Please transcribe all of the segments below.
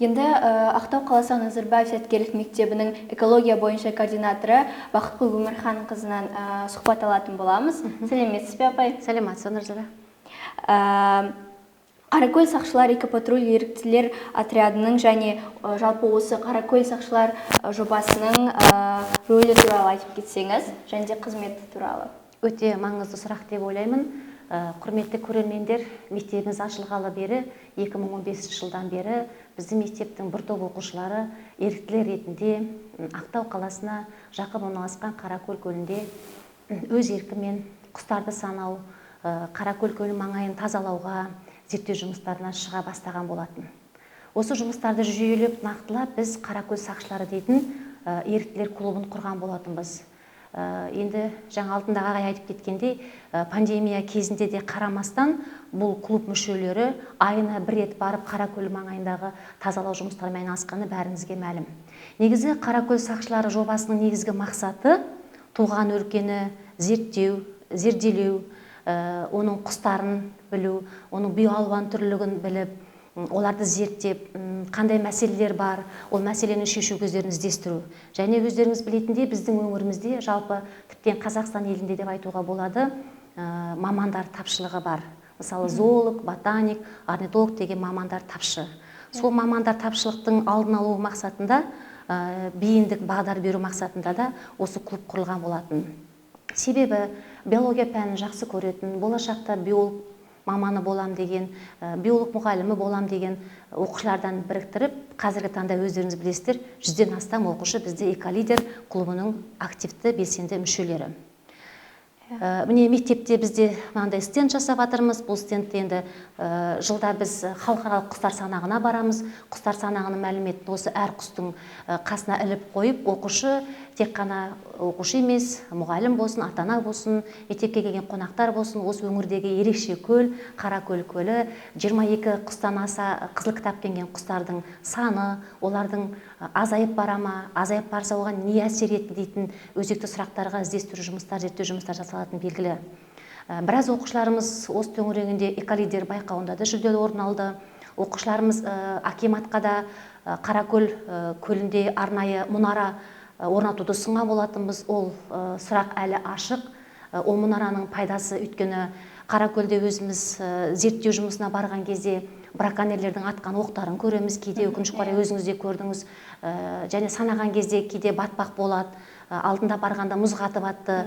Енді Ақтау қаласы Назарбаев зияткерлік мектебінің экология бойынша координаторы Бақытгүл Өмірханқызынан сұхбат алатын боламыз. Сәлеметсіз бе, апай? Сәлеметсіз, Нұрзира. Қаракөл сақшылар экопатруль еріктілер отрядының және жалпы осы Қаракөл сақшылар жобасының рөлі туралы айтып кетсеңіз, және де қызметі туралы. Өте маңызды сұрақ деп ойлаймын. Құрметті көрермендер, мектебіміз ашылғалы бері 2015 жылдан бері біздің мектептің бір топ оқушылары еріктілер ретінде Ақтау қаласына жақын орналасқан Қаракөл көлінде өз еркімен құстарды санау, Қаракөл көлі маңайын тазалауға, зерттеу жұмыстарына шыға бастаған болатын. Осы жұмыстарды жүйелеп нақтылап біз Қаракөл сақшылары дейтін еріктілер клубын құрған болатынбыз. Енді жаңа алдындағы ағай айтып кеткендей, пандемия кезінде де қарамастан бұл клуб мүшелері айына бір рет барып Қаракөл маңайындағы тазалау жұмыстарымен айналысқаны бәріңізге мәлім. Негізі Қаракөл сақшылары жобасының негізгі мақсаты туған өлкені зерделеу, оның құстарын білу, оның биоалуантүрлілігін біліп, оларды зерттеп, қандай мәселелер бар, ол мәселені шешу көздерін іздестіру. Және өздеріңіз білетіндей, біздің өңірімізде, жалпы тіптен Қазақстан елінде деп айтуға болады, мамандар тапшылығы бар. Мысалы, зоолог, ботаник, орнитолог деген мамандар тапшы. Сол мамандар тапшылықтың алдын алу мақсатында, бейіндік бағдар беру мақсатында да осы клуб құрылған болатын. Себебі биология пәнін жақсы көретін, болашақта биолог маманы болам деген, биолог мұғалімі болам деген оқушылардан біріктіріп, қазіргі таңда өздеріңіз білесіздер, 100-ден астам оқушы бізде эколидер клубының активті белсенді мүшелері. Міне мектепте бізде мынандай стенд жасап жатырмыз. Бұл стендте енді жылда біз халықаралық құстар санағына барамыз. Құстар санағының мәліметін осы әр құстың қасына іліп қойып, оқушы тек қана оқушы емес, мұғалім болсын, ата-ана болсын, мектепке келген қонақтар болсын, осы өңірдегі ерекше көл, Қаракөл көлі, 22 құстан аса қызыл кітап келген құстардың саны, олардың азайып бара ма, азайып барса оған не әсер етті дейтін өзекті сұрақтарға іздестіру жұмыстар, зерттеу жұмыстар жасалатын белгілі. Біраз оқушыларымыз осы төңірегінде эколидер байқауында да жүлделі орын алды. Оқушыларымыз акиматқа да Қаракөл көлінде арнайы мұнара орнатуды ұсынған болатынбыз. Ол сұрақ әлі ашық. Ол мұнараның пайдасы, өйткені Қаракөлде өзіміз зерттеу жұмысына барған кезде браконьерлердің атқан оқтарын көреміз, кейде өкінішке қарай өзіңіз де көрдіңіз, және санаған кезде кейде батпақ болады, алдында барғанда мұз қатып атты.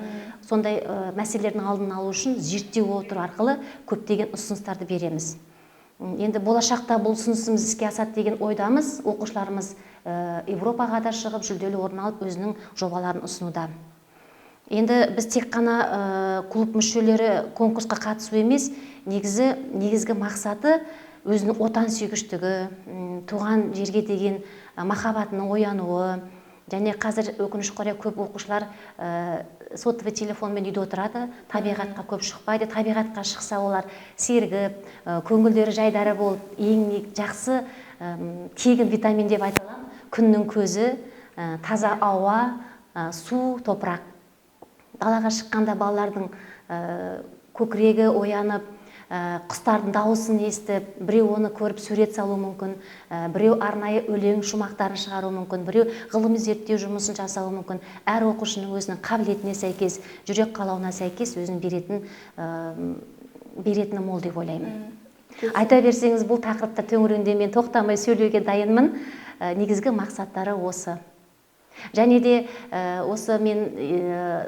Сондай мәселелердің алдын алу үшін зерттеу отыру арқылы көптеген ұсыныстарды береміз. Енді болашақта бұл ұсынысымыз іске асады деген ойдамыз. Оқушыларымыз Европаға да шығып жүлделі орын алып өзінің жобаларын ұсынуда. Енді біз тек қана клуб мүшелері конкурсқа қатысу емес, негізгі мақсаты өзінің отан сүйгіштігі, туған жерге деген махаббатының оянуы, және қазір өкінішке қарай көп оқушылар сотовый телефонмен үйде отырады, табиғатқа көп шықпайды. Табиғатқа шықса олар сергіп, көңілдері жайдары болып, ең жақсы тегін витамин деп айтылған күннің көзі, таза ауа, су, топырақ. Далаға шыққанда балалардың көкірегі оянып, құстардың дауысын естіп, біреу оны көріп сурет салу мүмкін, біреу арнайы өлең шумақтарын шығару мүмкін, біреу ғылыми зерттеу жұмысын жасауы мүмкін. Әр оқушының өзінің қабілетіне сәйкес, жүрек қалауына сәйкес өзін беретіні мол деп ойлаймын. Айта берсеңіз, бұл тақырыпта төңірегінде мен тоқтамай сөйлеуге дайынмын. Негізгі мақсаттары осы. Және де осы мен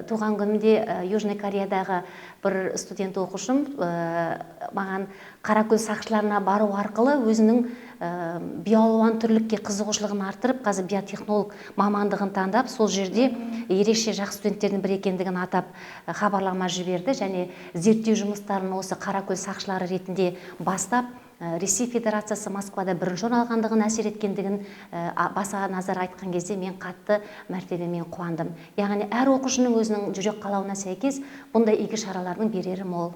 туған күнімде Южный Кореядағы бір студент оқушым маған Қаракөл сақшыларына бару арқылы өзінің биоалуантүрлілікке қызығушылығын арттырып, қазір биотехнолог мамандығын таңдап, сол жерде ерекше жақсы студенттердің бір екендігін атап хабарлама жіберді, және зерттеу жұмыстарын осы Қаракөл сақшылары ретінде бастап, Ресей Федерациясы Москвада бірінші орын алғандығын әсер еткендігін баса назар айтқан кезде мен қатты мәртебемен қуандым. Яғни әр оқушының өзінің жүрек қалауына сәйкес бұндай игі шаралардың берері мол.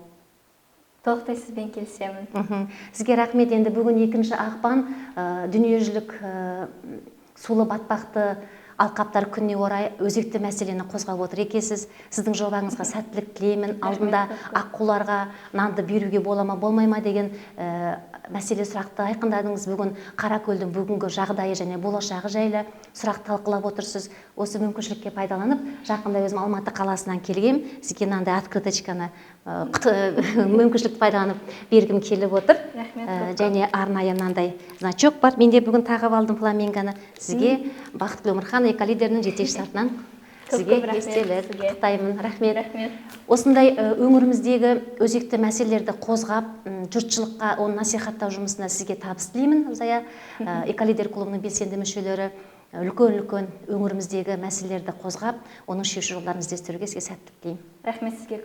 Толықтай сізбен келісемін. Сізге рахмет. Енді бүгін 2 ақпан дүниежүзілік сулы батпақты алқаптар күніне орай өзекті мәселені қозғап отыр екенсіз. Сіздің жобаңызға сәттілік тілеймін. Алдында аққуларға нанды беруге бола ма болмай ма деген мәселе сұрақты айқындадыңыз. Бүгін Қаракөлдің бүгінгі жағдайы және болашағы жайлы сұрақ талқылап отырсыз. Осы мүмкіншілікке пайдаланып, жақында өзім Алматы қаласынан келгем. Сізге мынандай открыточканы мүмкіншілікті пайдаланып бергім келіп отыр. Және арнайы мынандай значок бар. Менде бүгін тағып алдым фламингоны. Сізге Бақытгүл Өмірхан эколидерінің жетекшісі атынан сізге естелік құттықтаймын. Рахмет. Осындай өңіріміздегі өзекті мәселелерді қозғап, жұртшылыққа оны насихаттау жұмысына сізге табыс тілеймін. Эколидер клубының белсенді мүшелері үлкен өңіріміздегі мәселелерді қозғап, оның шешу жолдарын іздестіруге сізге сәттілік тілеймін. Рахмет сізге.